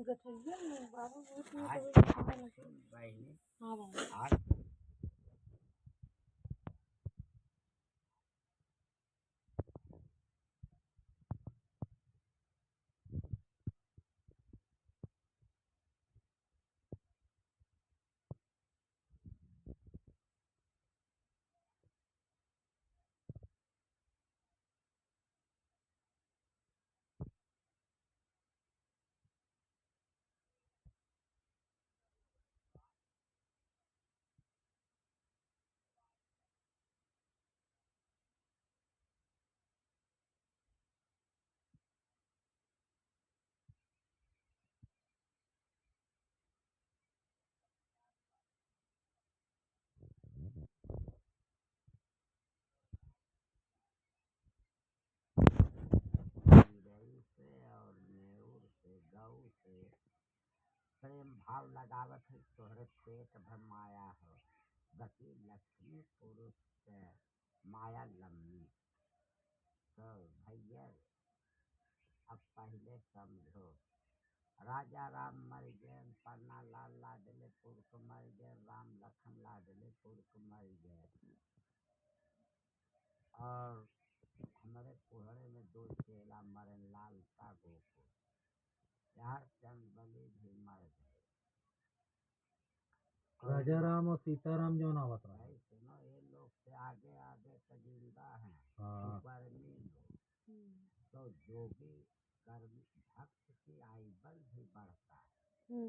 गठरिया में बाबा बहुत में आज कभी खाने आज लगे। बहनी हाँ भाई आज चिड़ई से और नेउर से गऊ से प्रेम भाव लगावत है तोहरे पेट भर माया हो गति लक्ष्मी पुरुष से माया लम्बी तो भैया अब पहले समझो राजा राम मर गए पन्ना लाल लाडले पुरख मर गए राम लखन लाडले पुरख मर गए और हमारे कोहरे में दो चेला मरे लाल का गोकुल यार चंद बलि भी मर गए। राजा राम और सीताराम जो नावत रहा भाई सुनो ये लोग से आगे आगे तजिंदा हैं हाँ कर्मी लोग तो जोगी कर्मी भक्त की आयु बल भी बढ़ता है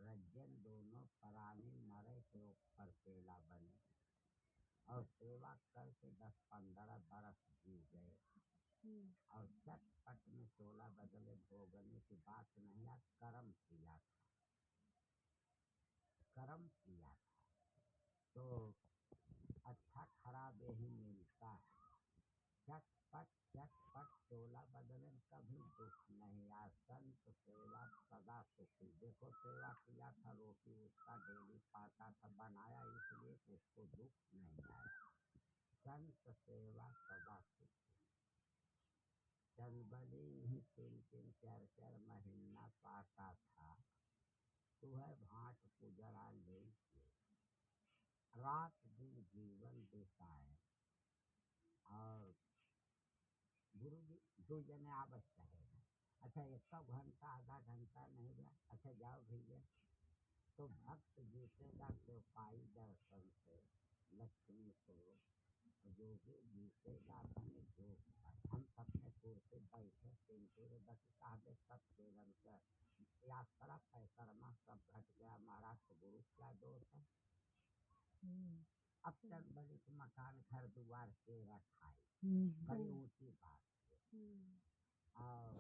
रज्जन दोनों प्राणी मरे के ऊपर पेला बने और सेवा करके 10-15 बरस जी गए और चटपट में 16 बदले भोगने की बात नहीं आज कर्म किया था तो अच्छा खराब यही मिलता है चटपट 16 बदले कभी दुख नहीं आज संत सेवा सदा सुखी देखो सेवा किया था रोटी उसका डेली पाता था बनाया इसलिए कि उसको दुख नहीं आया संत सेवा सदा सुखी चंदबली ही 3-3 4-4 महीना पाता था सुबह भाट पुजरा ले रात दिन जीवन बिताए और गुरु जी 2 जने आवत रहे अच्छा 1 घंटा आधा घंटा नहीं गया अच्छा जाओ भैया तो भक्त जीतेगा तो पाई दर्शन से लक्ष्मी को जोगी जीतेगा अपने जोग हम सबने कुर्सी बैठे सिंदूर बस काहे सब सेवन कर यात्रा पैसरमा सब घट गया महाराज तो गुरु क्या दोष है अब तक बड़ी मकान घर द्वार के रखाई बड़ी ऊंची बात है और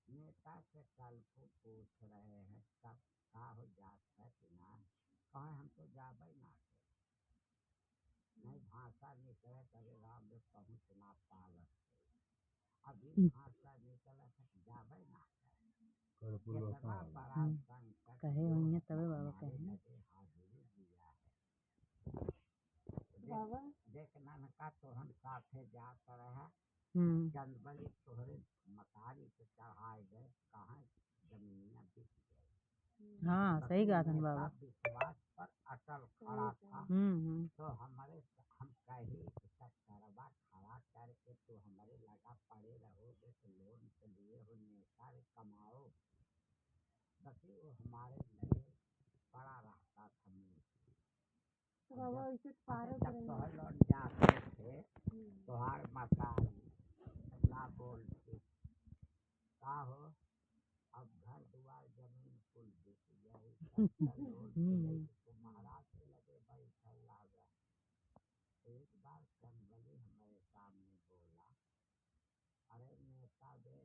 नेता से कल को पूछ रहे हैं कब का हो जात है कि ना कहे हम तो जाबे ना नहीं भाषा निकले तभी राम में पहुँच ना पावत अभी भाषा निकले तक जाबे ना कितना बड़ा संकट कहे होंगे तबे बाबा कहे लगे हाजिरी दिया है बाबा देख ननका तो हम साथे जात रहे चंदबली तोहरे मकारी से चढ़ाए गए कहाँ जमीनियाँ बिक गई हाँ सही कहा था बाबा विश्वास पर अटल खड़ा था तो हमारे हम कही करवा खड़ा करके तो हमारे लगा पड़े रहोगे तो लोन के लिए हो नेता कमाओ बस वो हमारे लगे पड़ा रहता था बाबा इसे पारो जब तोहर लौट जाते थे तोहार मकारी ना बोलते का हो अब घर द्वार जमीन कुल बिक गई तो महाराज के लगे बैठल लागा एक बार चंदबली हमारे सामने बोला अरे नेता दे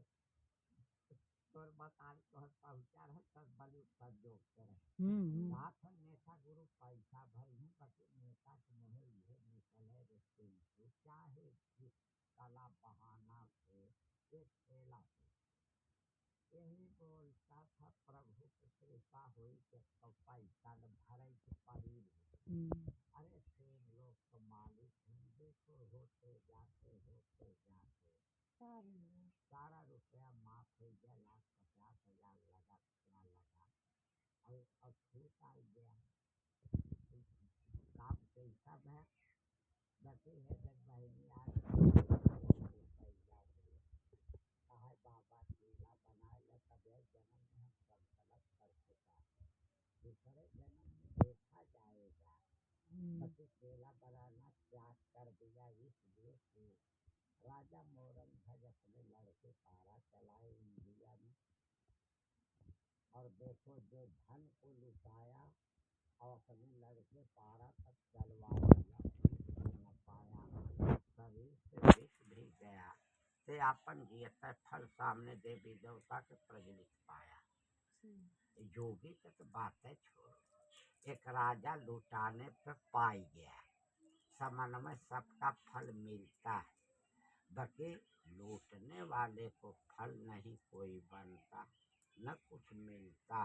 तोर मकान तोहर पहुँचा रहे चंदबली पर जोग करे साथ नेता गुरु पैसा भर हूँ बस नेता के मुहे यह निकले रे चाहे जिस कला बहाना से एक खेला यही बोलता था प्रभु की कृपा हुई कि पैसा भरे के पड़ी अरे सेम लोग तो मालिक हैं देखो होते जाते सारा रुपया माफ हो गया 1,50,000 और छूट आ गया। काम कैसा है बचे है जब बहनी आज कहा बाबा चूल्हा बनाए ल तबे जन्म में हम संकल्प कर चुका दूसरे जन्म में देखा जाएगा। बच्चे चूल्हा बनाना त्याग कर दिया इसलिए कि राजा मोरन ध्वज अपने लड़के पारा चलाए इंडिया में। और देखो जो धन को लुटाया और अपने लड़के पारा तक चलवाया न पाया शरीर से विष भी गया ते आपन जियत फल सामने देवी देवता के प्रज्वलित पाया। योगी के तो बातें छोड़ एक राजा लुटाने पर पाई गया समन में सबका फल मिलता है बाकी लूटने वाले को फल नहीं कोई बनता न कुछ मिलता।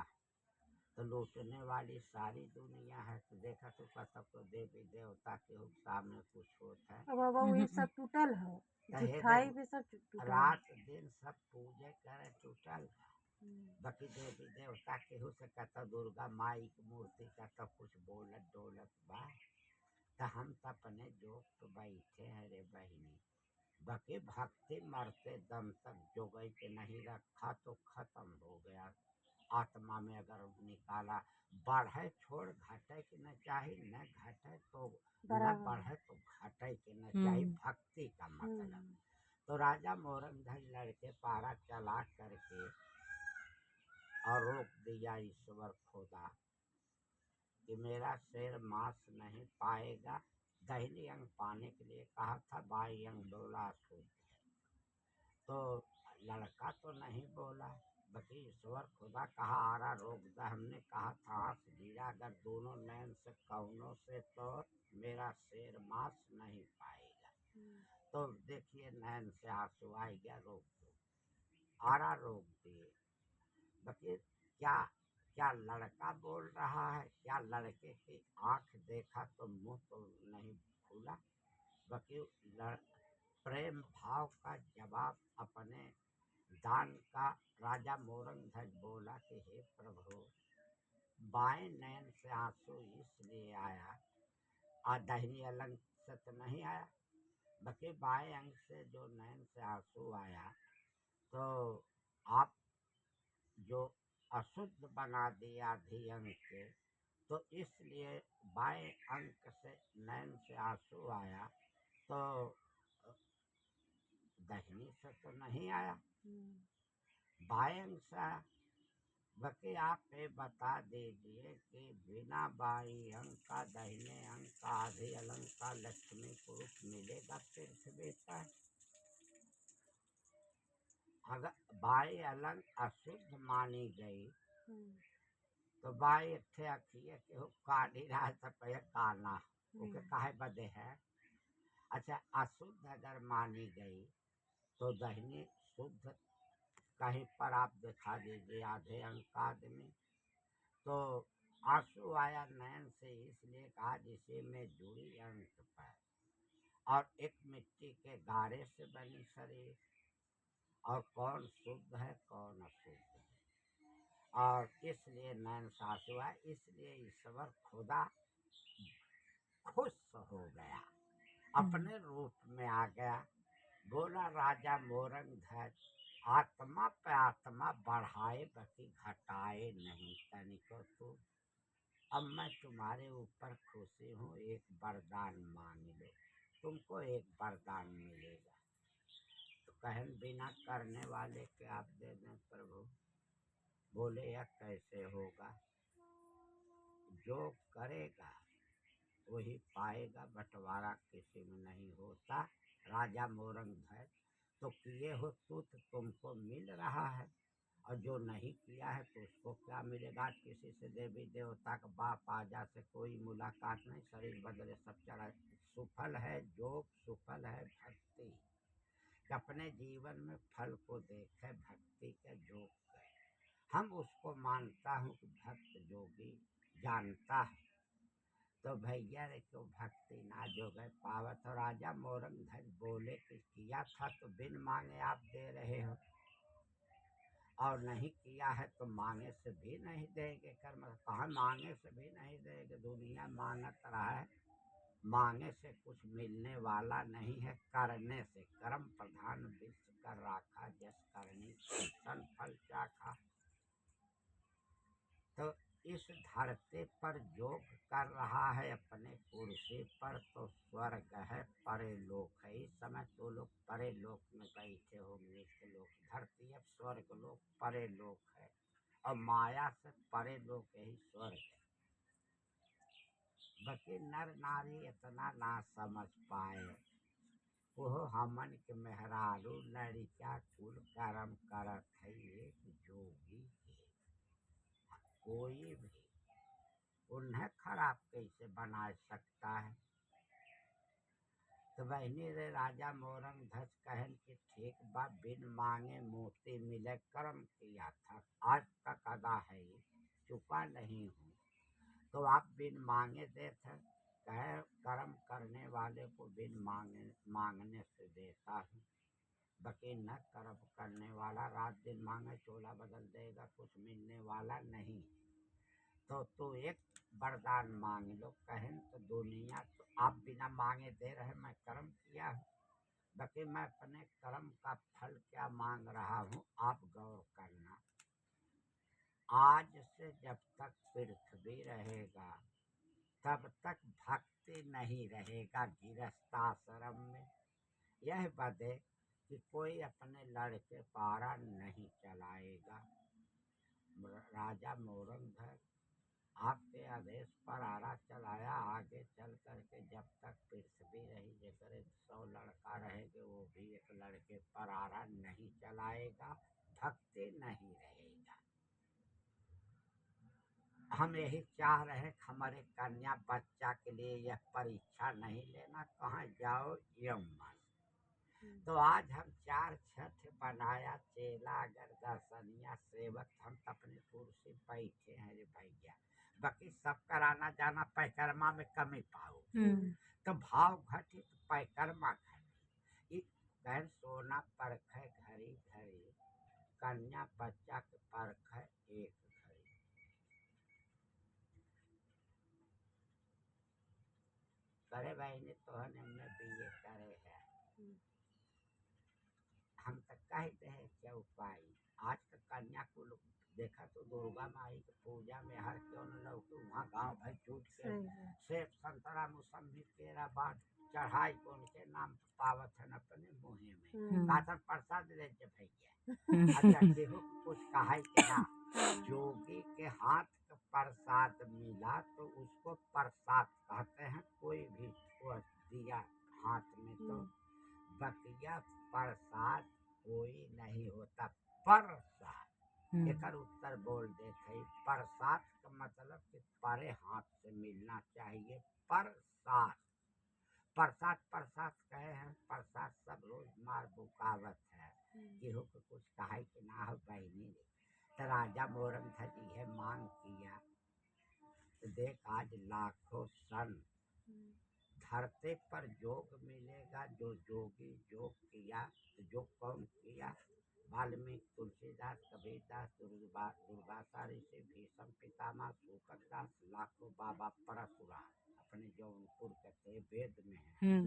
तो लूटने वाली सारी दुनिया है तो देखा तो पता तो देवी देवता के सामने कुछ होता है। अब बाबा वही सब टूटल है जुठाई भी सब टूटल रात दिन सब पूजे करे टूटल बाकी देवी देवता केहू से कहता दुर्गा माई की मूर्ति का तो कुछ बोलत डोलत बा तो हम तो अपने जोग तो बैठे हैं रे बहनी बाकी भक्ति मरते दम तक जोगई के नहीं रखा तो खत्म हो गया। आत्मा में अगर निकाला बढ़े छोड़ घटे के न चाहिए न घटे तो न बढ़े तो घटे के न चाहिए भक्ति का मतलब। तो राजा मोरन ध्वज लड़के पारा चला करके और रोक दिया ईश्वर खुदा कि मेरा शेर मांस नहीं पाएगा। दहली अंग पाने के लिए कहा था बाई अंग बोला शुद्ध तो लड़का तो नहीं बोला बाकी ईश्वर खुदा कहा आ रहा रोक दा। हमने कहा था आंख गिरा अगर दोनों नैन से कौनों से तो मेरा शेर मांस नहीं पाएगा। तो देखिए नैन से आंसू आ गया रोक दो आरा रोक दिए बाकी क्या क्या लड़का बोल रहा है क्या लड़के की आंख देखा तो मुंह तो नहीं खुला बाकी प्रेम भाव का जवाब अपने दान का राजा मोरन ध्वज बोला कि हे प्रभु बाएं नैन से आंसू इसलिए आया और दाहिनी अलंग से तो नहीं आया बाकी बाएं अंग से जो नैन से आंसू आया तो आप जो अशुद्ध बना दिया आधी अंग के तो इसलिए बाएं अंक से नैन से आंसू आया तो दहनी से तो नहीं आया बाएं अंग से आया। बाकी आप ये बता दीजिए कि बिना बाई अंग का दाहिने अंग का आधे अलंग का लक्ष्मी पुरुष मिलेगा पृथ्वी पर। अगर बाई अलंग अशुद्ध मानी गई तो बाई इथे अखिए के हो काली रहा सपय काना ओके काहे बदे है। अच्छा अशुद्ध अगर मानी गई तो दाहिनी शुद्ध कहीं पर आप दिखा दीजिए आधे अंक का आदमी तो आंसू आया नैन से इसलिए कहा जिसे में जुड़ी अंक पर और एक मिट्टी के गारे से बनी शरीर और कौन शुद्ध है कौन अशुद्ध है और इसलिए नैन से आंसू आया। इसलिए ईश्वर खुदा खुश हो गया अपने रूप में आ गया बोला राजा मोरन ध्वज आत्मा पे आत्मा बढ़ाए बाकी घटाए नहीं तनिको तू अब मैं तुम्हारे ऊपर खुशी हूँ एक वरदान मान लो तुमको एक वरदान मिलेगा। तो कहन बिना करने वाले के आप दे दें प्रभु बोले यह कैसे होगा जो करेगा वही पाएगा बंटवारा किसी में नहीं होता। राजा मोरन ध्वज तो किए हो तो तुमको मिल रहा है और जो नहीं किया है तो उसको क्या मिलेगा। किसी से देवी देवता का बाप आजा से कोई मुलाकात नहीं शरीर बदले सब चला सुफल है जोग सुफल है भक्ति अपने जीवन में फल को देखे भक्ति के जोग गए हम उसको मानता हूँ कि भक्त जोगी जानता है तो भैया रे क्यों भक्ति ना जो गए पावत। और राजा मोरन ध्वज बोले कि किया था तो बिन मांगे आप दे रहे हो और नहीं किया है तो मांगे से भी नहीं देंगे। कर्म कहाँ मांगे से भी नहीं देंगे। दुनिया मांगत रहा है, मांगे से कुछ मिलने वाला नहीं है। करने से कर्म प्रधान विश्व कर राखा, जस करनी सन फल चाखा। तो इस धरती पर योग कर रहा है अपने कुर्सी पर, तो स्वर्ग है परे लोक है। इस समय तो लोग परे लोक में बैठे होंगे के लोग। धरती अब स्वर्ग लोक परे लोक है, और माया से परे लोक यही स्वर्ग है। बाकी नर नारी इतना ना समझ पाए। वो हमन के मेहरारू लड़िका कुल कर्म करत है एक जोगी है। कोई भी उन्हें खराब कैसे बना सकता है। तो बहनी रे राजा मोरंग धस कहन कि ठीक बा, बिन मांगे मोती मिले कर्म किया था, आज तक अदा है चुका नहीं हूँ। तो आप बिन मांगे देते, कहे कर्म करने वाले को बिन मांगने से देता हूँ। बाकी न कर्म करने वाला रात दिन मांगे चोला बदल देगा, कुछ मिलने वाला नहीं। तो तू एक वरदान मांग लो। कहें तो दुनिया तो आप बिना मांगे दे रहे, मैं कर्म किया हूँ। बाकी मैं अपने कर्म का फल क्या मांग रहा हूँ, आप गौर करना। आज से जब तक पृथ्वी रहेगा तब तक भक्ति नहीं रहेगा गृहस्थाश्रम में। यह बदे कि कोई अपने लड़के पारा नहीं चलाएगा। राजा मोरंधर आपके आदेश पर आरा चलाया। आगे चल करके जब तक पृथ्वी रही, जैसे 100 लड़का रहेंगे वो भी एक लड़के पर आरा नहीं चलाएगा, भक्ति नहीं रहेगा। हम यही चाह रहे हमारे कन्या बच्चा के लिए यह परीक्षा नहीं लेना, कहाँ जाओ यमन। तो आज हम 4 छठ बनाया, चेला अगर दर्शनिया सेवक हम अपने कुर्सी बैठे हैं रे भैया। बाकी सब कराना जाना पैकर्मा में कमी पाओ। तो भाव घटी तो पैकर्मा घटी। कह सोना परख है घड़ी घड़ी, कन्या बच्चा के परख है एक घड़ी। करे बहनी तो हमने बीए करे है, हम तक कहते हैं क्या उपाय। आज का कन्या को देखा तो दुर्गा माई की पूजा में हर क्यों न लौटू, वहाँ गाँव भर छूट के सेब संतरा मौसम्बी केरा बाट चढ़ाई को उनके नाम पावत है अपने मुँहे में। कातर प्रसाद ले भैया। अच्छा केहू कुछ कहा के ना, जोगी के हाथ का प्रसाद मिला तो उसको प्रसाद कहते हैं। कोई भी दिया हाथ में तो बकिया प्रसाद कोई नहीं होता। प्रसाद एक उत्तर बोल देते। प्रसाद का मतलब कि परे हाथ से मिलना चाहिए। प्रसाद प्रसाद प्रसाद कहे हैं, प्रसाद सब रोज मार बुकावत है। केहू को कुछ कहे कि ना हो बहनी। तो राजा मोरंग जी है मांग किया, तो देख आज लाखों सन धरती पर योग मिलेगा। जो जोगी योग किया, तो योग कौन किया? वाल्मीकि, तुलसीदास, कबीरदास, दुर्वासा ऋषि, भीष्म पितामह, सूकट दास, लाखों बाबा परशुराम। अपने जौनपुर के वेद में है।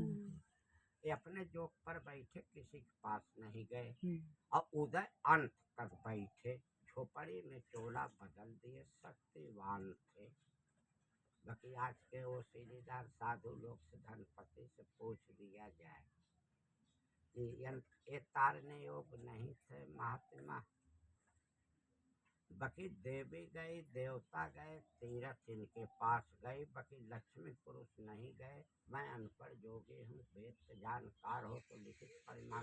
ये अपने जोग पर बैठे, किसी के पास नहीं गए, और उदय अंत तक बैठे। झोपड़ी में चोला बदल दिए, शक्तिवान थे। बाकी आज के वो सीढ़ीदार साधु लोग से धनपति से पूछ दिया जाए कि ये तारने योग नहीं थे महात्मा। बाकी देवी गई, देवता गए, तीरथ इनके पास गए, बाकी लक्ष्मी पुरुष नहीं गए। मैं अनपढ़ जोगी हूँ, वेद से जानकार हो तो लिखित परिणाम